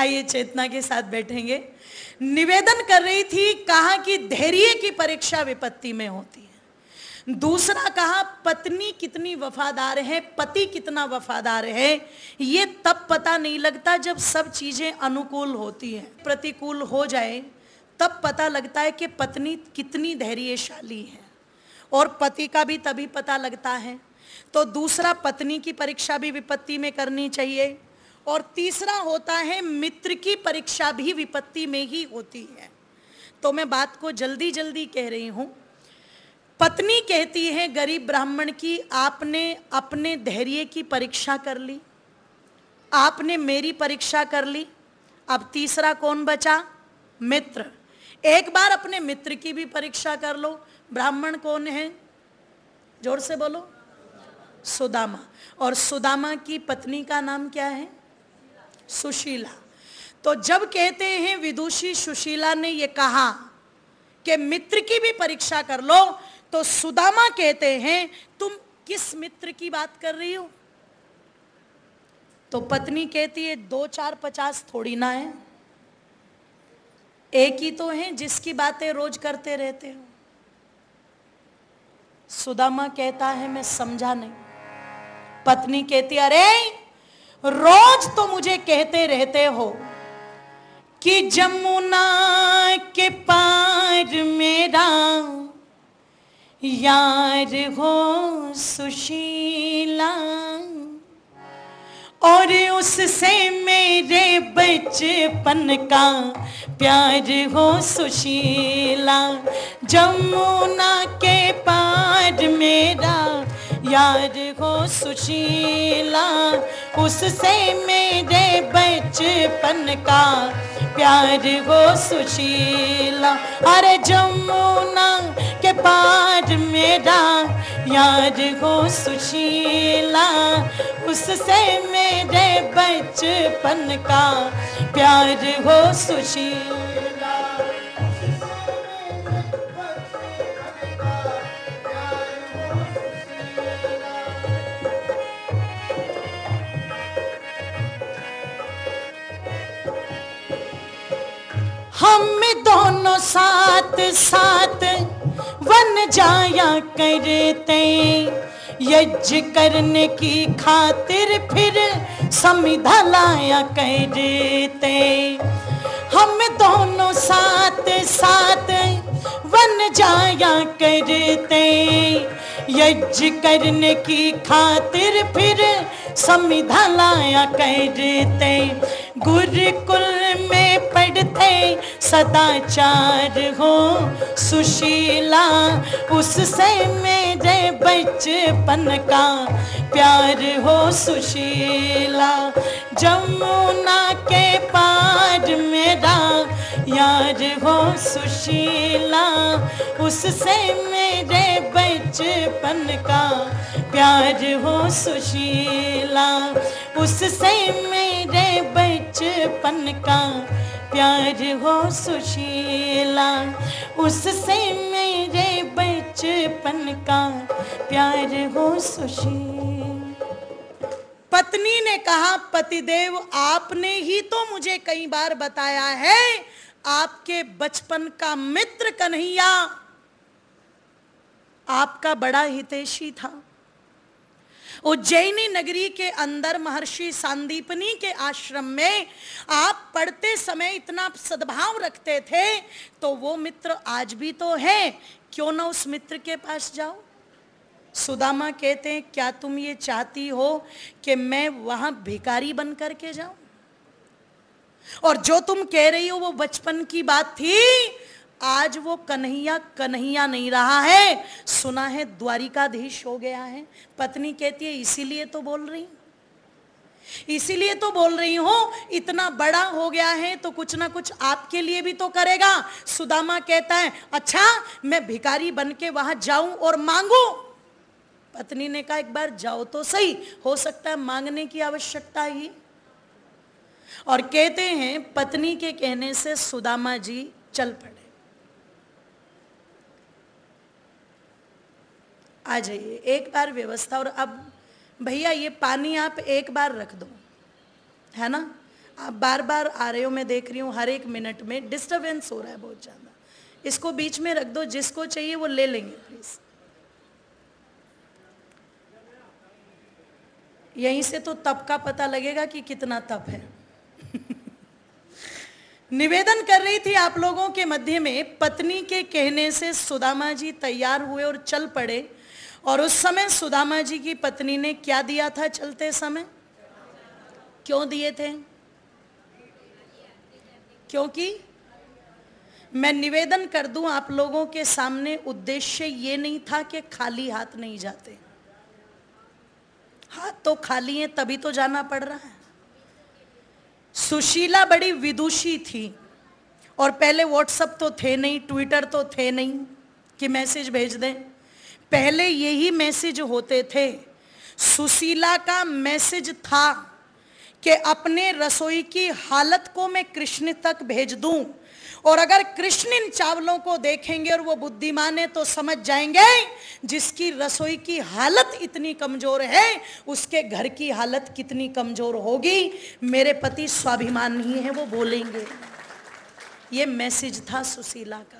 आइए चेतना के साथ बैठेंगे। निवेदन कर रही थी, कहा कि धैर्य की परीक्षा विपत्ति में होती है। दूसरा कहा पत्नी कितनी वफादार है, पति कितना वफादार है, ये तब पता नहीं लगता जब सब चीजें अनुकूल होती हैं। प्रतिकूल हो जाए तब पता लगता है कि पत्नी कितनी धैर्यशाली है, और पति का भी तभी पता लगता है। तो दूसरा, पत्नी की परीक्षा भी विपत्ति में करनी चाहिए। और तीसरा होता है मित्र की परीक्षा भी विपत्ति में ही होती है। तो मैं बात को जल्दी जल्दी कह रही हूं। पत्नी कहती है गरीब ब्राह्मण की, आपने अपने धैर्य की परीक्षा कर ली, आपने मेरी परीक्षा कर ली, अब तीसरा कौन बचा? मित्र। एक बार अपने मित्र की भी परीक्षा कर लो। ब्राह्मण कौन है? जोर से बोलो। सुदामा। और सुदामा की पत्नी का नाम क्या है? सुशीला। तो जब कहते हैं विदुषी सुशीला ने ये कहा कि मित्र की भी परीक्षा कर लो, तो सुदामा कहते हैं तुम किस मित्र की बात कर रही हो? तो पत्नी कहती है 2 4 50 थोड़ी ना है, एक ही तो है जिसकी बातें रोज करते रहते हो। सुदामा कहता है मैं समझा नहीं। पत्नी कहती अरे रोज तो मुझे कहते रहते हो कि जमुना के पार मेरा यार हो सुशीला, और उससे मेरे बचपन का प्यार हो सुशीला। जमुना के पार मेरा यार हो सुशीला, उससे मेरे बचपन का प्यार हो सुशीला। अरे जमुना के पार मेरा यार हो सुशीला, उससे मेरे बचपन का प्यार हो सुशीला। हम दोनों साथ साथ वन जाया करते, यज्ञ करने की खातिर फिर समिधा लाया करते। हम दोनों साथ साथ वन जाया करते, यज्ञ करने की खातिर फिर समिधा लाया करते। गुरुकुल में पढ़ते सदाचार हो सुशीला, उससे मेरे बचपन का प्यार हो सुशीला। जमुना के पार मेरा यार हो सुशीला, उससे मेरे बचपन का प्यार हो सुशीला, उससे मेरे बचपन का प्यार हो सुशीला, उससे मेरे बचपन का प्यार हो सुशीला। पत्नी ने कहा पतिदेव आपने ही तो मुझे कई बार बताया है आपके बचपन का मित्र कन्हैया आपका बड़ा हितैषी था। उज्जैनी नगरी के अंदर महर्षि सांदीपनी के आश्रम में आप पढ़ते समय इतना सद्भाव रखते थे, तो वो मित्र आज भी तो है, क्यों ना उस मित्र के पास जाओ। सुदामा कहते हैं क्या तुम ये चाहती हो कि मैं वहां भिखारी बन करके जाऊं? और जो तुम कह रही हो वो बचपन की बात थी, आज वो कन्हैया कन्हैया नहीं रहा है, सुना है द्वारिकाधीश हो गया है। पत्नी कहती है इसीलिए तो बोल रही हूं, इसीलिए तो बोल रही हूं, इतना बड़ा हो गया है तो कुछ ना कुछ आपके लिए भी तो करेगा। सुदामा कहता है अच्छा मैं भिखारी बन के वहां जाऊं और मांगू? पत्नी ने कहा एक बार जाओ तो सही, हो सकता है मांगने की आवश्यकता ही। और कहते हैं पत्नी के कहने से सुदामा जी चल पड़े। आ जाइए, एक बार व्यवस्था। और अब भैया ये पानी आप एक बार रख दो, है ना, आप बार बार आ रहे हो, मैं देख रही हूँ, हर एक मिनट में डिस्टरबेंस हो रहा है बहुत ज्यादा। इसको बीच में रख दो, जिसको चाहिए वो ले लेंगे प्लीज। यहीं से तो तप का पता लगेगा कि कितना तप है। निवेदन कर रही थी आप लोगों के मध्य में, पत्नी के कहने से सुदामा जी तैयार हुए और चल पड़े। और उस समय सुदामा जी की पत्नी ने क्या दिया था चलते समय? क्यों दिए थे? क्योंकि मैं निवेदन कर दूं आप लोगों के सामने, उद्देश्य ये नहीं था कि खाली हाथ नहीं जाते। हाथ तो खाली है तभी तो जाना पड़ रहा है। सुशीला बड़ी विदुषी थी और पहले व्हाट्सएप तो थे नहीं, ट्विटर तो थे नहीं कि मैसेज भेज दें। पहले यही मैसेज होते थे। सुशीला का मैसेज था कि अपने रसोई की हालत को मैं कृष्ण तक भेज दूं, और अगर कृष्ण इन चावलों को देखेंगे और वो बुद्धिमान है तो समझ जाएंगे जिसकी रसोई की हालत इतनी कमजोर है उसके घर की हालत कितनी कमजोर होगी। मेरे पति स्वाभिमानी है, वो बोलेंगे। ये मैसेज था सुशीला का।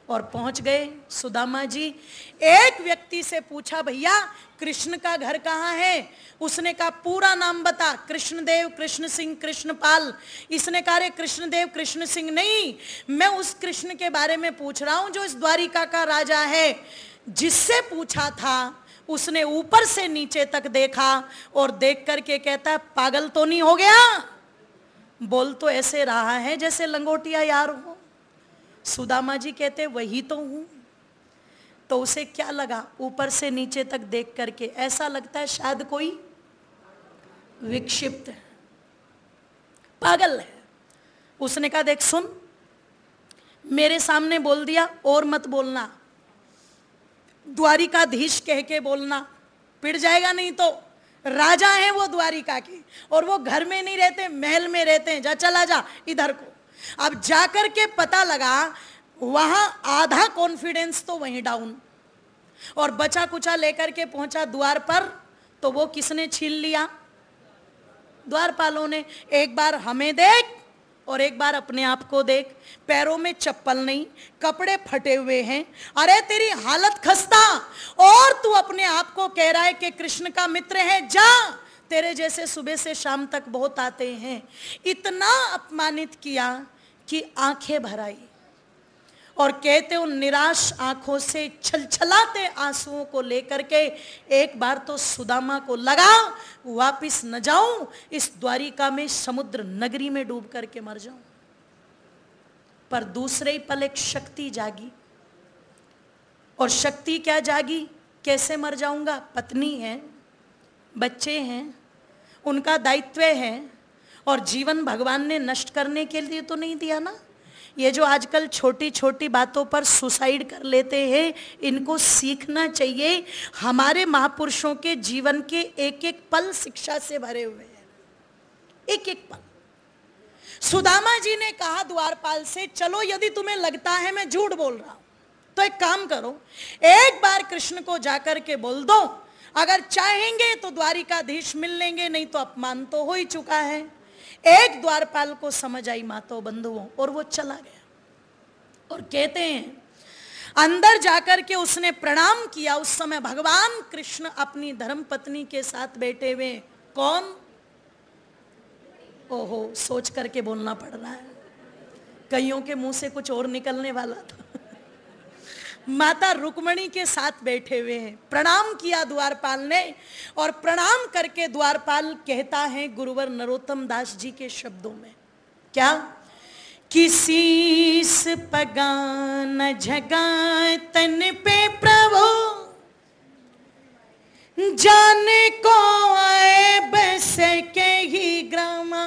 और पहुंच गए सुदामा जी। एक व्यक्ति से पूछा, भैया कृष्ण का घर कहाँ है? उसने कहा पूरा नाम बता। कृष्णदेव, कृष्ण सिंह, कृष्णपाल। इसने कहा रे कृष्णदेव कृष्ण सिंह नहीं, मैं उस कृष्ण के बारे में पूछ रहा हूं जो इस द्वारिका का राजा है। जिससे पूछा था उसने ऊपर से नीचे तक देखा और देख करके कहता है पागल तो नहीं हो गया? बोल तो ऐसे रहा है जैसे लंगोटिया यार हो। सुदामा जी कहते वही तो हूं। तो उसे क्या लगा? ऊपर से नीचे तक देख करके ऐसा लगता है शायद कोई विक्षिप्त है, पागल है। उसने कहा देख सुन, मेरे सामने बोल दिया और मत बोलना, द्वारिकाधीश कह के बोलना, पिट जाएगा नहीं तो। राजा है वो द्वारिका के, और वो घर में नहीं रहते, महल में रहते हैं। जा चला जा इधर को। अब जाकर के पता लगा वहां आधा कॉन्फिडेंस तो वहीं डाउन, और बचा कुचा लेकर के पहुंचा द्वार पर। तो वो किसने छीन लिया? द्वारपालों ने। एक बार हमें देख और एक बार अपने आप को देख। पैरों में चप्पल नहीं, कपड़े फटे हुए हैं। अरे तेरी हालत खस्ता, और तू अपने आप को कह रहा है कि कृष्ण का मित्र है। जा, तेरे जैसे सुबह से शाम तक बहुत आते हैं। इतना अपमानित किया कि आंखें भर आई। और कहते उन निराश आंखों से छलछलाते आंसुओं को लेकर के एक बार तो सुदामा को लगा वापिस न जाऊं, इस द्वारिका में समुद्र नगरी में डूब करके मर जाऊं। पर दूसरे ही पल एक शक्ति जागी। और शक्ति क्या जागी? कैसे मर जाऊंगा? पत्नी है, बच्चे हैं, उनका दायित्व है, और जीवन भगवान ने नष्ट करने के लिए तो नहीं दिया ना। ये जो आजकल छोटी छोटी बातों पर सुसाइड कर लेते हैं, इनको सीखना चाहिए। हमारे महापुरुषों के जीवन के एक एक पल शिक्षा से भरे हुए हैं, एक एक पल। सुदामा जी ने कहा द्वारपाल से, चलो यदि तुम्हें लगता है मैं झूठ बोल रहा हूं तो एक काम करो, एक बार कृष्ण को जाकर के बोल दो, अगर चाहेंगे तो द्वारिकाधीश मिल लेंगे, नहीं तो अपमान तो हो ही चुका है। एक द्वारपाल को समझ आई मातो बंधुओं, और वो चला गया। और कहते हैं अंदर जाकर के उसने प्रणाम किया। उस समय भगवान कृष्ण अपनी धर्म पत्नी के साथ बैठे हुए। कौन? ओहो, सोच करके बोलना पड़ रहा है, कईयों के मुंह से कुछ और निकलने वाला था। माता रुक्मणी के साथ बैठे हुए हैं। प्रणाम किया द्वारपाल ने, और प्रणाम करके द्वारपाल कहता है गुरुवर नरोत्तम दास जी के शब्दों में, क्या? किसीस पगान झगा तन पे प्रभु, जाने को आए बस के ही ग्रामा,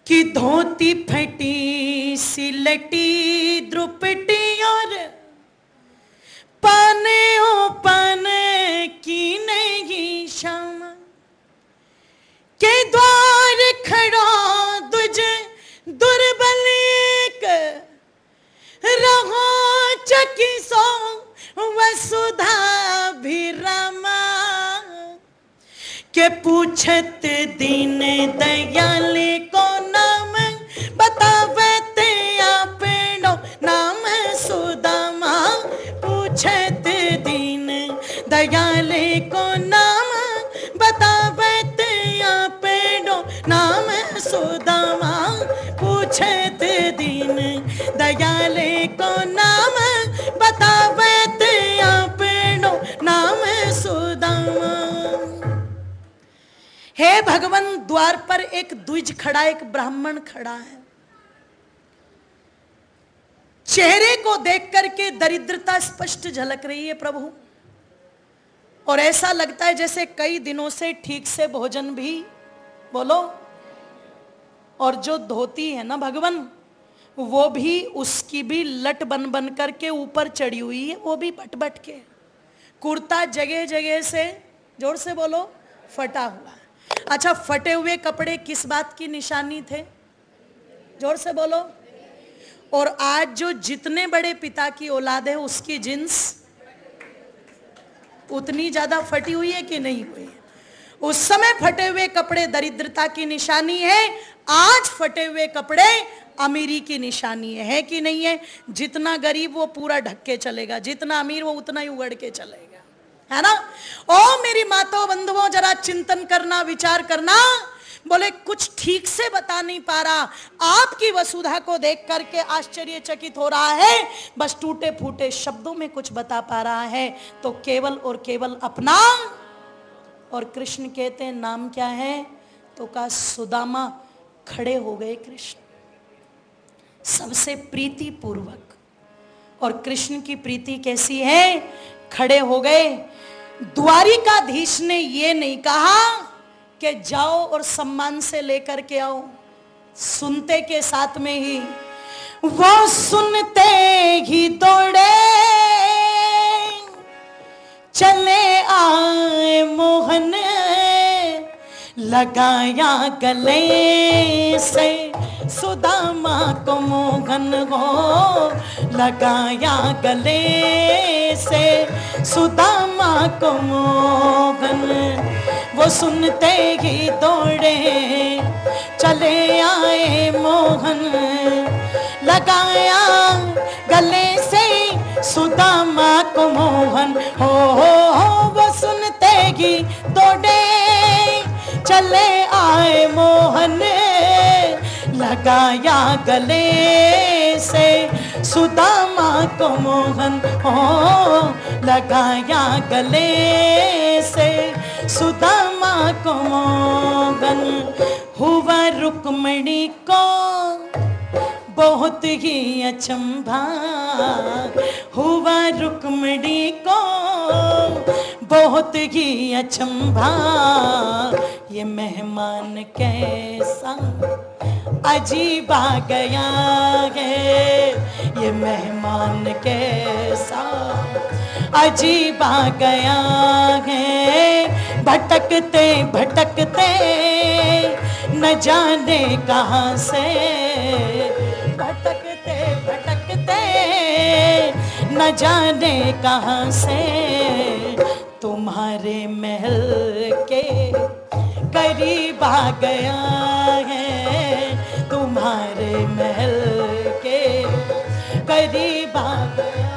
कि धोती फटी सिलटी द्रुपटी, और पाने ओ पाने की नहीं शाम, के द्वार खड़ा तुझे दुर्बल रहो चकी सो वसुधा भी रमा, के पूछत दीन दयाल सुदामा पूछे ते दीन दयाले को नाम बतावे ते आपनो नाम सुदामा। हे भगवान, द्वार पर एक द्विज खड़ा, एक ब्राह्मण खड़ा है। चेहरे को देख करके दरिद्रता स्पष्ट झलक रही है प्रभु, और ऐसा लगता है जैसे कई दिनों से ठीक से भोजन भी, बोलो, और जो धोती है ना भगवान, वो भी, उसकी भी लट बन बन करके ऊपर चढ़ी हुई है, वो भी बट बट के। कुर्ता जगह जगह से, जोर से बोलो, फटा हुआ है। अच्छा, फटे हुए कपड़े किस बात की निशानी थे? जोर से बोलो। और आज जो जितने बड़े पिता की औलाद है उसकी जींस उतनी ज्यादा फटी हुई है कि नहीं हुई है? उस समय फटे हुए कपड़े दरिद्रता की निशानी है, आज फटे हुए कपड़े अमीरी की निशानी है कि नहीं है? जितना गरीब वो पूरा ढक के चलेगा, जितना अमीर वो उतना ही उगड़ के चलेगा, है ना? ओ मेरी माताओं बंधुओं, जरा चिंतन करना, विचार करना। बोले कुछ ठीक से बता नहीं पा रहा, आपकी वसुधा को देख करके आश्चर्यचकित हो रहा है, बस टूटे फूटे शब्दों में कुछ बता पा रहा है तो केवल और केवल अपना। और कृष्ण कहते हैं नाम क्या है? तो कहा सुदामा। खड़े हो गए कृष्ण सबसे प्रीति पूर्वक, और कृष्ण की प्रीति कैसी है? खड़े हो गए। द्वारिकाधीश ने ये नहीं कहा कि जाओ और सम्मान से लेकर के आओ, सुनते के साथ में ही, वो सुनते ही दौड़े चले आए मोहन, लगाया गले से सुदामा को मोहन हो, लगाया गले से सुदामा को मोहन। वो सुनते ही दौड़े चले आए मोहन, लगाया गले से सुदामा को मोहन हो। वो सुनते ही दौड़े चले आए मोहन, लगाया गले से सुदामा को मोहन हो, लगाया गले से सुदामा को मोहन। हुआ रुक्मिणी को बहुत ही अचंभा, हुआ रुक्मिणी को बहुत ही अचंभा, ये मेहमान कैसा अजीब आ गया है, ये मेहमान कैसा अजीब आ गया है। भटकते भटकते न जाने कहाँ से, भटकते भटकते न जाने कहाँ से, तुम्हारे महल के करीब आ गया है, तुम्हारे महल के करीब आ गया है।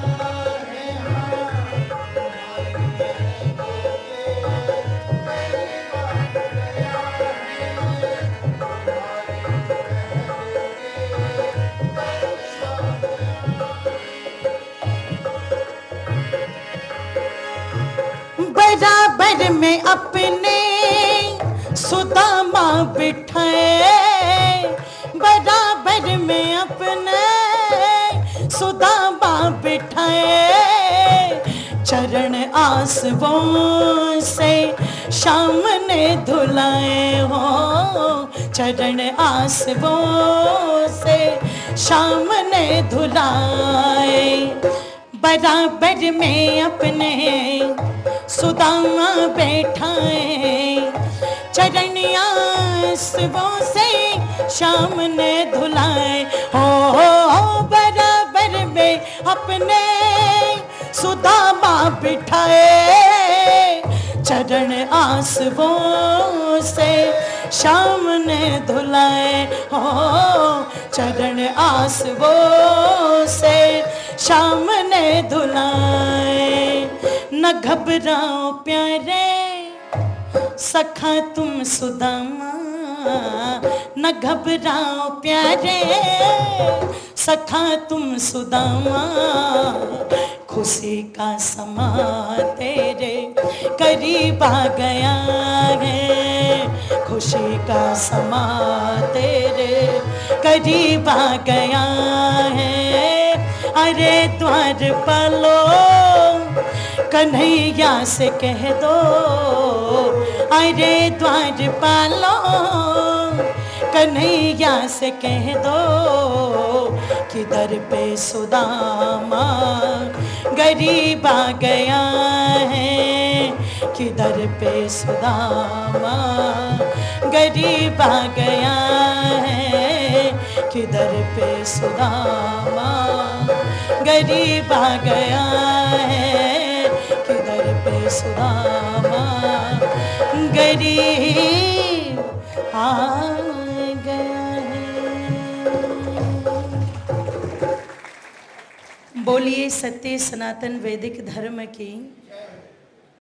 बराबर में अपने सुदामा बिठाए, बराबर में अपने सुदामा बिठाए, चरण आसवों से शाम ने धुलाए हो, चरण आसवों से शाम ने धुलाए। बराबर में अपने सुदामा बैठाए, चरण आसवों से शाम ने धुलाए हो। बराबर में अपने सुदामा बिठाए, चरण आसवों से शाम ने धुलाए हो, चरण आसवों से शाम ने धुलाए। न घबराओ प्यारे सखा तुम सुदामा, न घबराओ प्यारे सखा तुम सुदामा, खुशी का समा तेरे करीब आ गया है, खुशी का समा तेरे करीब आ गया है। अरे द्वार पालो कन्हैया से कह दो, अरे द्वार पालो कन्हैया से कह दो, किधर पे सुदामा गरीब आ गया है, किधर पे सुदामा गरीब आ गया है, किधर पे सुदामा गरीब आ गया है, किधर पे सुदामा गरीब आ गया है। बोलिए सत्य सनातन वैदिक धर्म की।